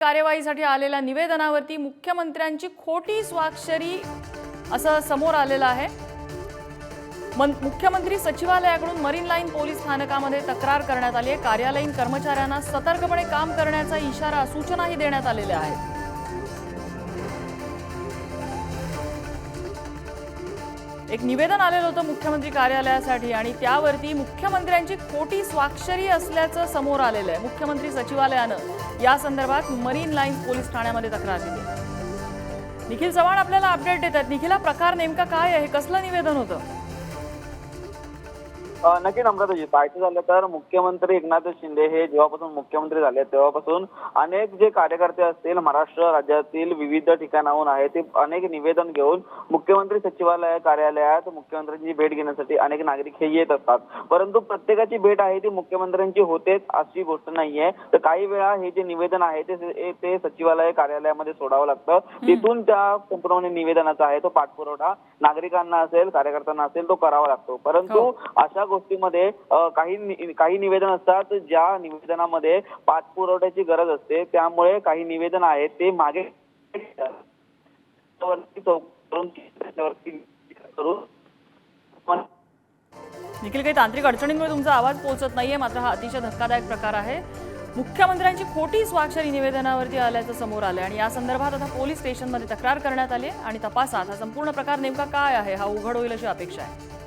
कार्यवाहीसाठी आलेल्या निवेदनावरती मुख्यमंत्र्यांची खोटी स्वाक्षरी असं समोर आलेलं आहे। मुख्यमंत्री सचिवालयाकडून मरीन लाईन पोलीस स्थानकामध्ये तक्रार करण्यात आली आहे। कार्यालयीन कर्मचाऱ्यांना सतर्कपणे काम करण्याचा इशारा सूचनाही देण्यात आलेल्या आहेत। एक निवेदन आलेलं होतं मुख्यमंत्री कार्यालयासाठी आणि त्यावरती मुख्यमंत्र्यांची खोटी स्वाक्षरी असल्याचं समोर आलेलं आहे। मुख्यमंत्री सचिवालयानं या संदर्भात मरीन लाईन पोलीस ठाण्यामध्ये तक्रार दिली आहे। निखिल चव्हाण आपल्याला अपडेट देतात। निखिल, प्रकार नेमका काय आहे, कसलं निवेदन होतं? नक्की नम्रताजी, पाहायचं झालं तर मुख्यमंत्री एकनाथ शिंदे हे जेव्हापासून मुख्यमंत्री झाले तेव्हापासून अनेक जे कार्यकर्ते असतील महाराष्ट्र राज्यातील विविध ठिकाणाहून आहे ते अनेक निवेदन घेऊन मुख्यमंत्री सचिवालय कार्यालयात मुख्यमंत्र्यांची भेट घेण्यासाठी अनेक नागरिक हे येत असतात। परंतु प्रत्येकाची भेट आहे ती मुख्यमंत्र्यांची होतेच अशी गोष्ट नाहीये। तर काही वेळा हे जे निवेदन आहे ते सचिवालय कार्यालयामध्ये सोडावं लागतं। तिथून त्या संपूर्ण निवेदनाचा आहे तो पाठपुरावा नागरिकांना असेल कार्यकर्त्यांना असेल तो करावा लागतो। परंतु अशा गोष्टीमध्ये काही निवेदन असतात ज्या निवेदनामध्ये पाठपुराव्याची गरज असते, त्यामुळे काही निवेदन आहेत ते मागे निखिल, काही तांत्रिक अडचणींमुळे तुमचा आवाज पोहोचत नाहीये, मात्र हा अतिशय धक्कादायक प्रकार आहे। मुख्यमंत्र्यांची खोटी स्वाक्षरी निवेदनावरती आल्याचं समोर आलंय आणि या संदर्भात आता पोलीस स्टेशनमध्ये तक्रार करण्यात आली आणि तपासात हा संपूर्ण प्रकार नेमका काय आहे हा उघड होईल अशी अपेक्षा आहे।